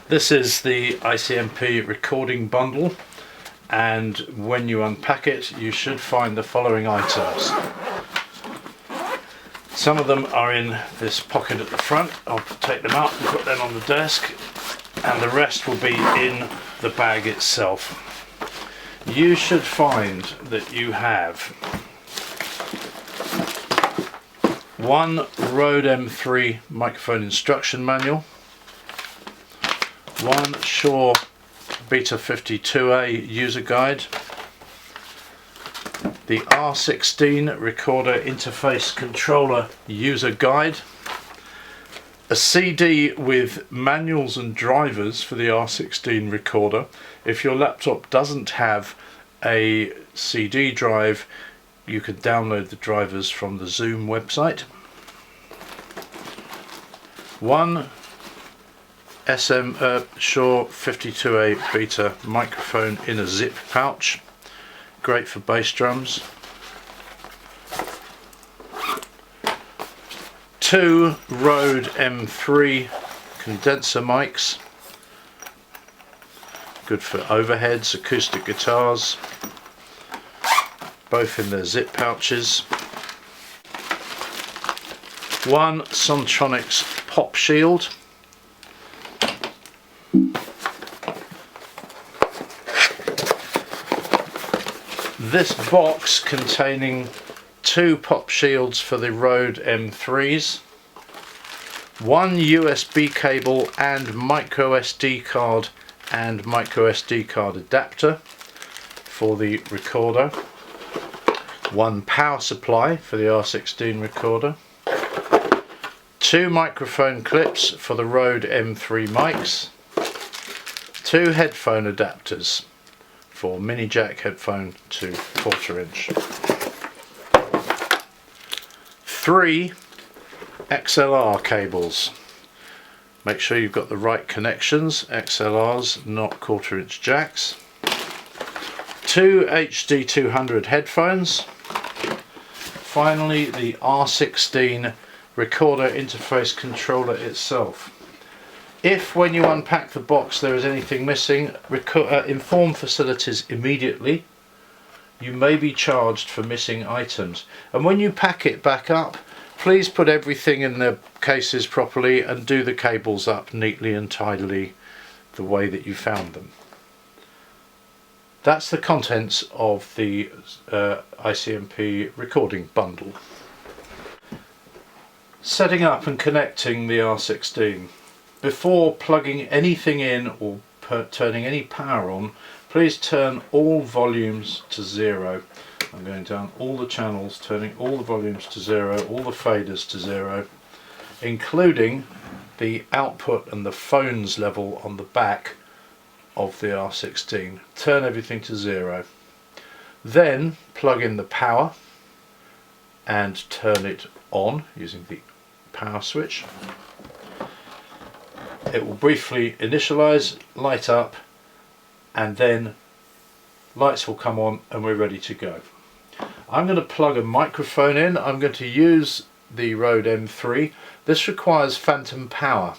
This is the ICMP recording bundle, and when you unpack it you should find the following items. Some of them are in this pocket at the front. I'll take them out and put them on the desk, and the rest will be in the bag itself. You should find that you have one Rode M3 microphone instruction manual, one Shure Beta 52A user guide, the R16 recorder interface controller user guide, a CD with manuals and drivers for the R16 recorder. If your laptop doesn't have a CD drive, you can download the drivers from the Zoom website. One Shure 52A Beta microphone in a zip pouch, great for bass drums. Two Rode M3 condenser mics, good for overheads, acoustic guitars, both in their zip pouches. One Sontronics pop shield. This box containing two pop shields for the Rode M3s, one USB cable and micro SD card adapter for the recorder, one power supply for the R16 recorder, two microphone clips for the Rode M3 mics, two headphone adapters for mini jack headphone to 1/4 inch, three XLR cables. Make sure you've got the right connections, XLRs, not 1/4 inch jacks, two HD200 headphones, finally the R16 recorder interface controller itself. If when you unpack the box there is anything missing, inform facilities immediately. You may be charged for missing items, and when you pack it back up, please put everything in their cases properly and do the cables up neatly and tidily the way that you found them. That's the contents of the ICMP recording bundle. Setting up and connecting the R16. Before plugging anything in or turning any power on, please turn all volumes to 0. I'm going down all the channels, turning all the volumes to 0, all the faders to 0, including the output and the phones level on the back of the R16. Turn everything to 0. Then plug in the power and turn it on using the power switch. It will briefly initialize, light up, and then lights will come on and we're ready to go. I'm going to plug a microphone in. I'm going to use the Rode M3. This requires phantom power,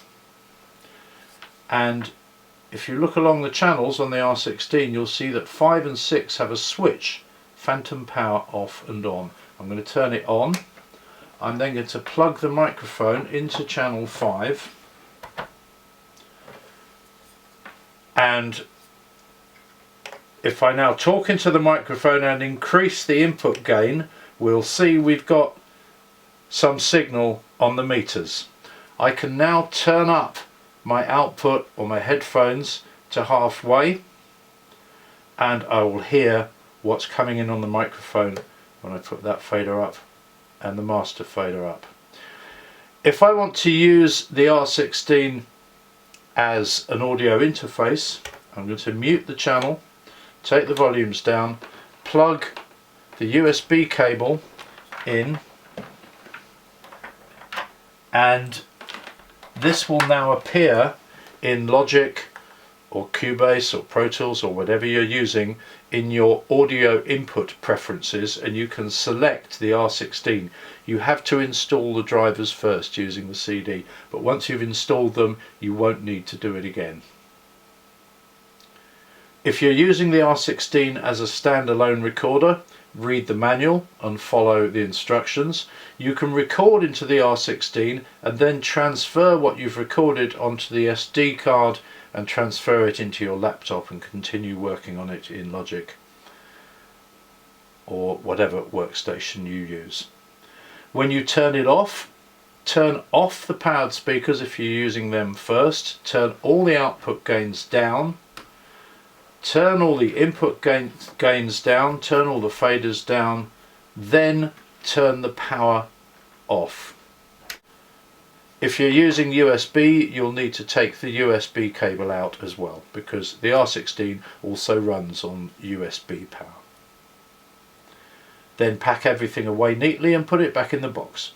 and if you look along the channels on the R16 you'll see that 5 and 6 have a switch, phantom power off and on. I'm going to turn it on. I'm then going to plug the microphone into channel 5, and if I now talk into the microphone and increase the input gain, we'll see we've got some signal on the meters. I can now turn up my output or my headphones to halfway, and I will hear what's coming in on the microphone when I put that fader up and the master fader up. If I want to use the R16 as an audio interface, I'm going to mute the channel, take the volumes down, plug the USB cable in, and this will now appear in Logic or Cubase or Pro Tools or whatever you're using in your audio input preferences, and you can select the R16. You have to install the drivers first using the CD, but once you've installed them you won't need to do it again. If you're using the R16 as a standalone recorder, read the manual and follow the instructions. You can record into the R16 and then transfer what you've recorded onto the SD card and transfer it into your laptop and continue working on it in Logic or whatever workstation you use. When you turn it off, turn off the powered speakers if you're using them first, turn all the output gains down, turn all the input gains down, turn all the faders down, then turn the power off. If you're using USB, you'll need to take the USB cable out as well, because the R16 also runs on USB power. Then pack everything away neatly and put it back in the box.